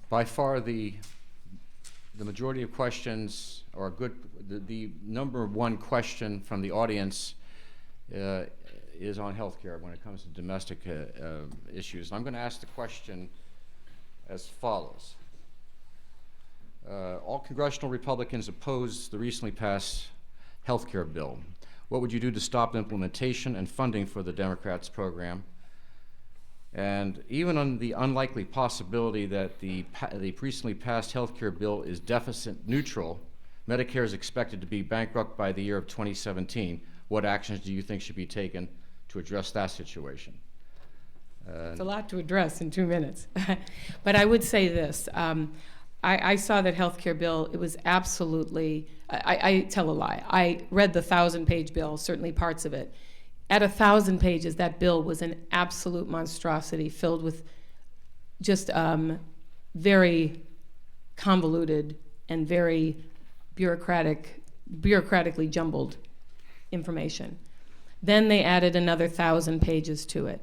By far the majority of questions, or the number one question from the audience is on health care when it comes to domestic issues. I'm going to ask the question as follows. All congressional Republicans oppose the recently passed health care bill. What would you do to stop implementation and funding for the Democrats' program? And even on the unlikely possibility that the recently passed health care bill is deficit neutral, Medicare is expected to be bankrupt by the year of 2017. What actions do you think should be taken to address that situation? It's a lot to address in 2 minutes. But I would say this. I saw that health care bill. It was absolutely, I tell a lie. I read the 1,000-page bill, certainly parts of it. At 1,000 pages, that bill was an absolute monstrosity filled with just very convoluted and very bureaucratically jumbled information. Then they added another 1,000 pages to it.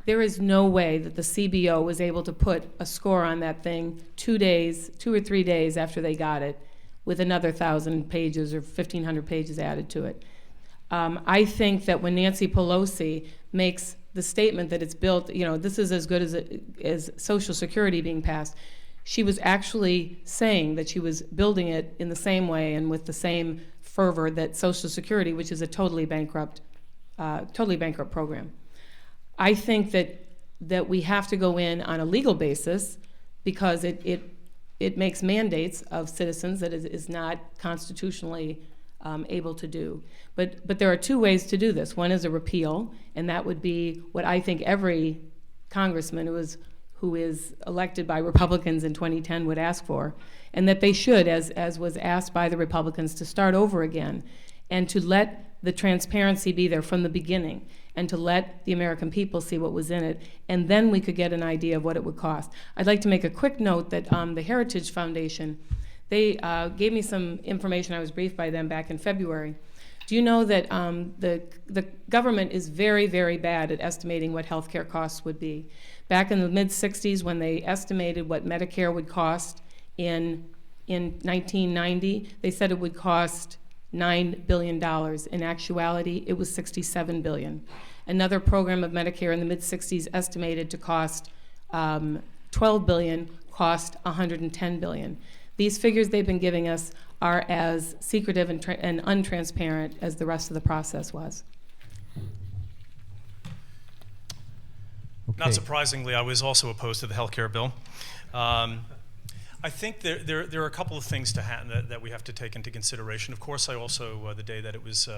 There is no way that the CBO was able to put a score on that thing 2 or 3 days after they got it, with another 1,000 pages or 1,500 pages added to it. I think that when Nancy Pelosi makes the statement that it's built, this is as good as Social Security being passed, she was actually saying that she was building it in the same way and with the same fervor that Social Security, which is a totally bankrupt program. I think that we have to go in on a legal basis because it makes mandates of citizens that is not constitutionally able to do. But there are 2 ways to do this. One is a repeal, and that would be what I think every congressman who is elected by Republicans in 2010 would ask for, and that they should, as was asked by the Republicans, to start over again and to let the transparency be there from the beginning, and to let the American people see what was in it, and then we could get an idea of what it would cost. I'd like to make a quick note that the Heritage Foundation, they gave me some information. I was briefed by them back in February. Do you know that the government is very, very bad at estimating what health care costs would be? Back in the mid-'60s, when they estimated what Medicare would cost in 1990, they said it would cost $9 billion. In actuality, it was $67 billion. Another program of Medicare in the mid-'60s estimated to cost $12 billion, cost $110 billion. These figures they've been giving us are as secretive and untransparent as the rest of the process was. Okay. Not surprisingly, I was also opposed to the health care bill. I think there are a couple of things that we have to take into consideration. Of course, I also the day that it was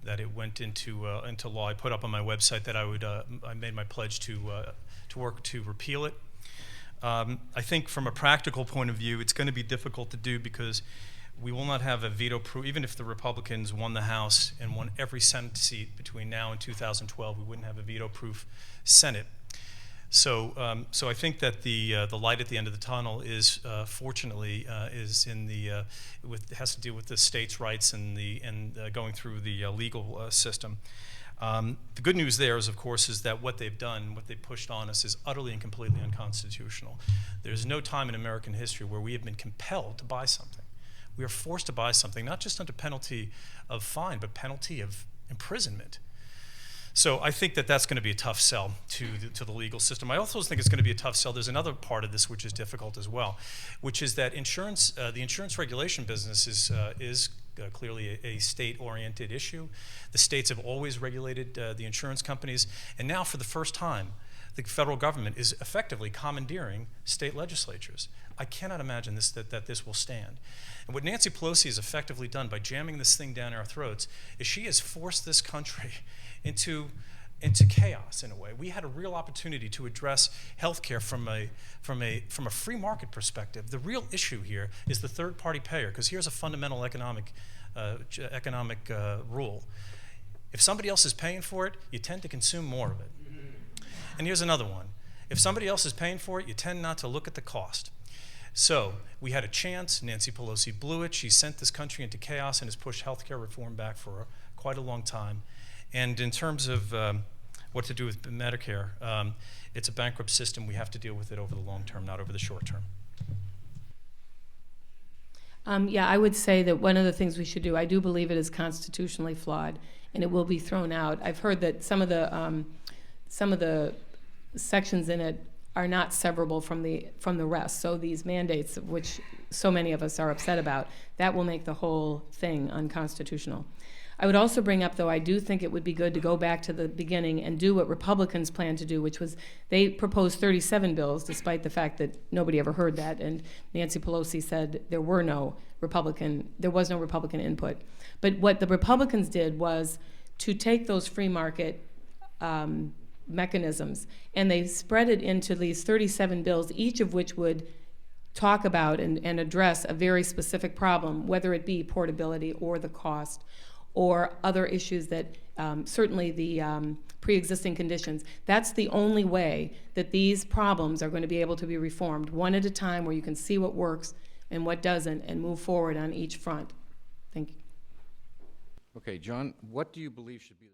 that it went into law, I put up on my website that I made my pledge to work to repeal it. I think from a practical point of view, it's going to be difficult to do because we will not have a veto proof. Even if the Republicans won the House and won every Senate seat between now and 2012, we wouldn't have a veto-proof Senate. So I think that the light at the end of the tunnel is fortunately is in the has to do with the states' rights and going through the legal system. The good news there is, of course, is that what they've done, what they pushed on us, is utterly and completely unconstitutional. There's no time in American history where we have been compelled to buy something. We are forced to buy something, not just under penalty of fine, but penalty of imprisonment. So I think that that's going to be a tough sell to the legal system. I also think it's going to be a tough sell. There's another part of this which is difficult as well, which is that the insurance regulation business is clearly a state-oriented issue. The states have always regulated the insurance companies, and now for the first time, the federal government is effectively commandeering state legislatures. I cannot imagine that this will stand. And what Nancy Pelosi has effectively done by jamming this thing down our throats is she has forced this country into chaos in a way. We had a real opportunity to address healthcare from a free market perspective. The real issue here is the third-party payer, because here's a fundamental economic rule. If somebody else is paying for it, you tend to consume more of it. And here's another one. If somebody else is paying for it, you tend not to look at the cost. So we had a chance. Nancy Pelosi blew it. She sent this country into chaos and has pushed healthcare reform back for quite a long time. And in terms of what to do with Medicare, it's a bankrupt system. We have to deal with it over the long term, not over the short term. Yeah, I would say that one of the things we should do, I do believe it is constitutionally flawed, and it will be thrown out. I've heard that some of the sections in it are not severable from the rest. So these mandates, which so many of us are upset about, that will make the whole thing unconstitutional. I would also bring up, though, I do think it would be good to go back to the beginning and do what Republicans planned to do, which was they proposed 37 bills, despite the fact that nobody ever heard that, and Nancy Pelosi said there was no Republican input. But what the Republicans did was to take those free market mechanisms, and they spread it into these 37 bills, each of which would talk about and address a very specific problem, whether it be portability or the cost, or other issues that certainly the pre-existing conditions. That's the only way that these problems are going to be able to be reformed, one at a time, where you can see what works and what doesn't and move forward on each front. Thank you. Okay, John, what do you believe should be